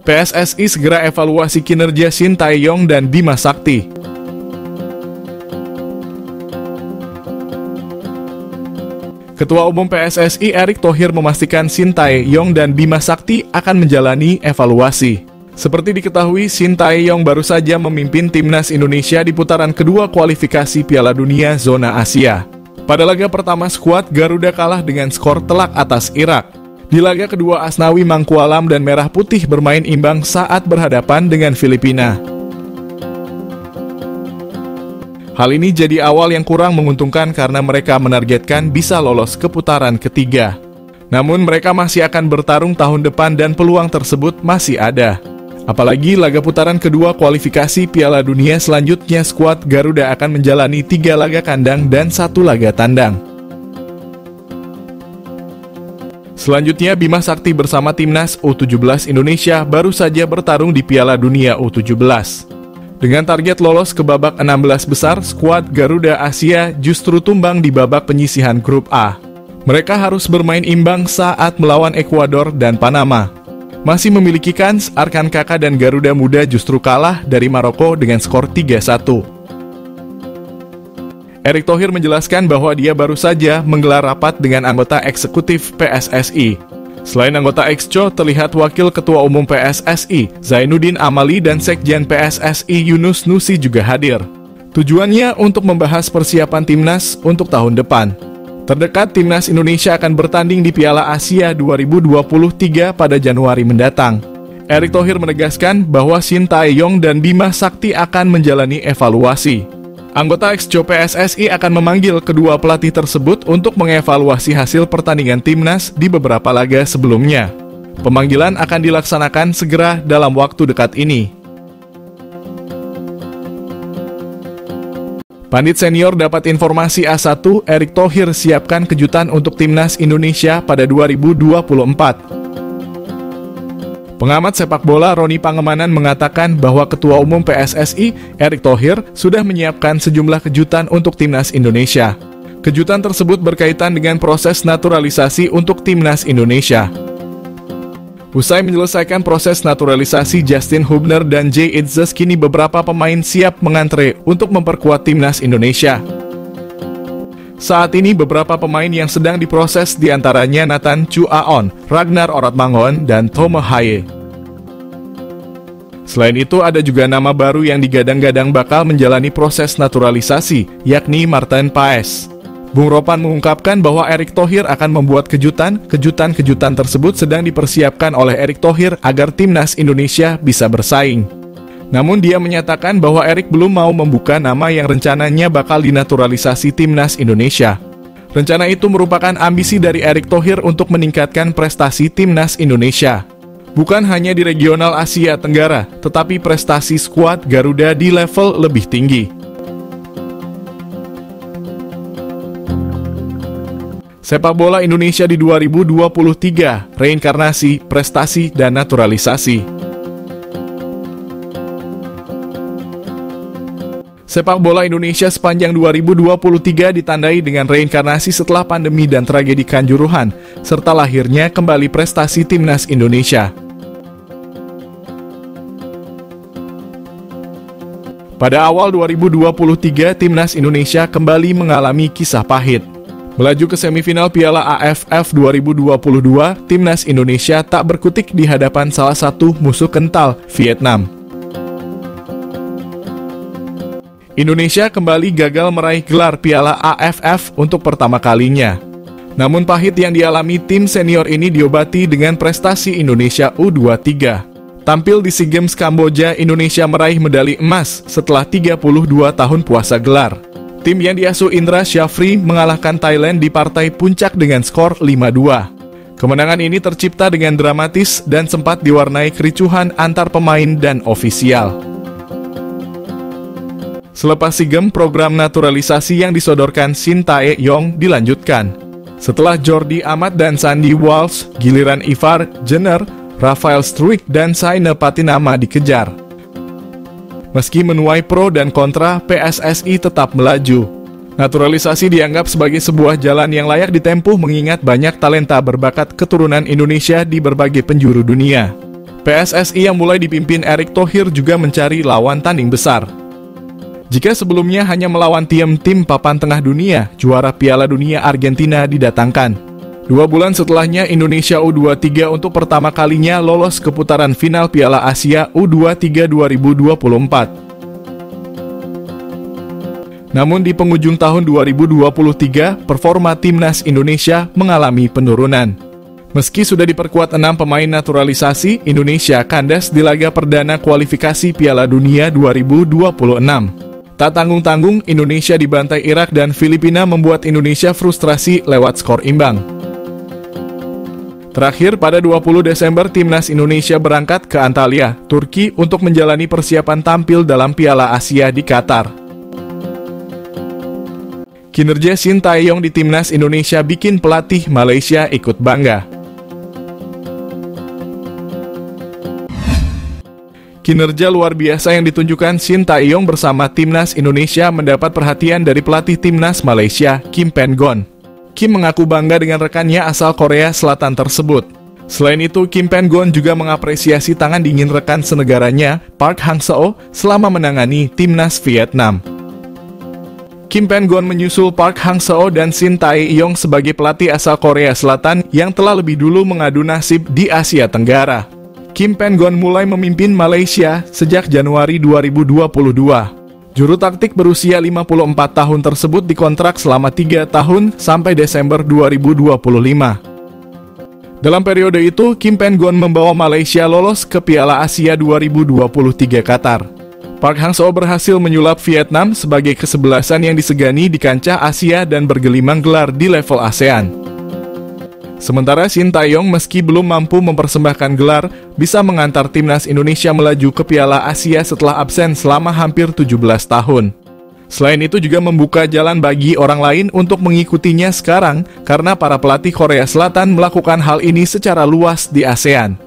PSSI segera evaluasi kinerja Shin Tae-yong dan Bima Sakti. Ketua Umum PSSI Erick Thohir memastikan Shin Tae-yong dan Bima Sakti akan menjalani evaluasi. Seperti diketahui, Shin Tae-yong baru saja memimpin timnas Indonesia di putaran kedua kualifikasi Piala Dunia Zona Asia. Pada laga pertama skuad Garuda kalah dengan skor telak atas Irak. Di laga kedua Asnawi Mangkualam dan Merah Putih bermain imbang saat berhadapan dengan Filipina. Hal ini jadi awal yang kurang menguntungkan karena mereka menargetkan bisa lolos ke putaran ketiga. Namun mereka masih akan bertarung tahun depan dan peluang tersebut masih ada. Apalagi laga putaran kedua kualifikasi Piala Dunia selanjutnya skuad Garuda akan menjalani 3 laga kandang dan 1 laga tandang. Selanjutnya Bima Sakti bersama timnas U17 Indonesia baru saja bertarung di Piala Dunia U17. Dengan target lolos ke babak 16 besar, skuad Garuda Asia justru tumbang di babak penyisihan grup A. Mereka harus bermain imbang saat melawan Ekuador dan Panama. Masih memiliki kans, Arkan Kakak dan Garuda Muda justru kalah dari Maroko dengan skor 3-1. Erick Thohir menjelaskan bahwa dia baru saja menggelar rapat dengan anggota eksekutif PSSI. Selain anggota Exco, terlihat Wakil Ketua Umum PSSI, Zainuddin Amali dan Sekjen PSSI Yunus Nusi juga hadir. Tujuannya untuk membahas persiapan timnas untuk tahun depan. Terdekat, timnas Indonesia akan bertanding di Piala Asia 2023 pada Januari mendatang. Erick Thohir menegaskan bahwa Shin Tae-yong dan Bima Sakti akan menjalani evaluasi. Anggota Exco PSSI akan memanggil kedua pelatih tersebut untuk mengevaluasi hasil pertandingan timnas di beberapa laga sebelumnya. Pemanggilan akan dilaksanakan segera dalam waktu dekat ini. Pandit senior dapat informasi A1, Erick Thohir siapkan kejutan untuk timnas Indonesia pada 2024. Pengamat sepak bola Roni Pangemanan mengatakan bahwa Ketua Umum PSSI, Erick Thohir, sudah menyiapkan sejumlah kejutan untuk timnas Indonesia. Kejutan tersebut berkaitan dengan proses naturalisasi untuk timnas Indonesia. Usai menyelesaikan proses naturalisasi Justin Hubner dan Jay Itzes, kini beberapa pemain siap mengantre untuk memperkuat timnas Indonesia. Saat ini beberapa pemain yang sedang diproses diantaranya Nathan Chu Aon, Ragnar Oratmangon, dan Tome Haye. Selain itu ada juga nama baru yang digadang-gadang bakal menjalani proses naturalisasi, yakni Martin Paes. Bung Ropan mengungkapkan bahwa Erick Thohir akan membuat kejutan tersebut sedang dipersiapkan oleh Erick Thohir agar timnas Indonesia bisa bersaing. Namun dia menyatakan bahwa Erick belum mau membuka nama yang rencananya bakal dinaturalisasi timnas Indonesia. Rencana itu merupakan ambisi dari Erick Thohir untuk meningkatkan prestasi timnas Indonesia. Bukan hanya di regional Asia Tenggara, tetapi prestasi skuad Garuda di level lebih tinggi. Sepak bola Indonesia di 2023, reinkarnasi, prestasi, dan naturalisasi. Sepak bola Indonesia sepanjang 2023 ditandai dengan reinkarnasi setelah pandemi dan tragedi Kanjuruhan, serta lahirnya kembali prestasi timnas Indonesia. Pada awal 2023, timnas Indonesia kembali mengalami kisah pahit. Melaju ke semifinal Piala AFF 2022, timnas Indonesia tak berkutik di hadapan salah satu musuh kental, Vietnam. Indonesia kembali gagal meraih gelar Piala AFF untuk pertama kalinya. Namun pahit yang dialami tim senior ini diobati dengan prestasi Indonesia U23. Tampil di SEA Games Kamboja, Indonesia meraih medali emas setelah 32 tahun puasa gelar. Tim yang diasuh Indra Syafri mengalahkan Thailand di partai puncak dengan skor 5-2. Kemenangan ini tercipta dengan dramatis dan sempat diwarnai kericuhan antar pemain dan ofisial. Selepas SEA Games, program naturalisasi yang disodorkan Shin Tae-yong dilanjutkan. Setelah Jordi Amat dan Sandy Walsh, giliran Ivar Jenner, Rafael Struijk, dan Saina Patinama dikejar. Meski menuai pro dan kontra, PSSI tetap melaju. Naturalisasi dianggap sebagai sebuah jalan yang layak ditempuh mengingat banyak talenta berbakat keturunan Indonesia di berbagai penjuru dunia. PSSI yang mulai dipimpin Erick Thohir juga mencari lawan tanding besar. Jika sebelumnya hanya melawan tim papan tengah dunia, juara Piala Dunia Argentina didatangkan. 2 bulan setelahnya, Indonesia U23 untuk pertama kalinya lolos ke putaran final Piala Asia U23 2024. Namun di penghujung tahun 2023, performa timnas Indonesia mengalami penurunan. Meski sudah diperkuat 6 pemain naturalisasi, Indonesia kandas di laga perdana kualifikasi Piala Dunia 2026. Tak tanggung-tanggung, Indonesia dibantai Irak dan Filipina membuat Indonesia frustrasi lewat skor imbang. Terakhir, pada 20 Desember, timnas Indonesia berangkat ke Antalya, Turki untuk menjalani persiapan tampil dalam Piala Asia di Qatar. Kinerja Shin Tae-yong di timnas Indonesia bikin pelatih Malaysia ikut bangga. Kinerja luar biasa yang ditunjukkan Shin Tae-yong bersama timnas Indonesia mendapat perhatian dari pelatih timnas Malaysia, Kim Pen-gon. Kim mengaku bangga dengan rekannya asal Korea Selatan tersebut. Selain itu, Kim Pen-gon juga mengapresiasi tangan dingin rekan senegaranya, Park Hang-seo, selama menangani timnas Vietnam. Kim Pen-gon menyusul Park Hang-seo dan Shin Tae-yong sebagai pelatih asal Korea Selatan yang telah lebih dulu mengadu nasib di Asia Tenggara. Kim Pen-gon mulai memimpin Malaysia sejak Januari 2022. Juru taktik berusia 54 tahun tersebut dikontrak selama 3 tahun sampai Desember 2025. Dalam periode itu, Kim Pen-gon membawa Malaysia lolos ke Piala Asia 2023 Qatar. Park Hang-seo berhasil menyulap Vietnam sebagai kesebelasan yang disegani di kancah Asia dan bergelimang gelar di level ASEAN. Sementara Shin Tae-yong meski belum mampu mempersembahkan gelar, bisa mengantar timnas Indonesia melaju ke Piala Asia setelah absen selama hampir 17 tahun. Selain itu juga membuka jalan bagi orang lain untuk mengikutinya sekarang, karena para pelatih Korea Selatan melakukan hal ini secara luas di ASEAN.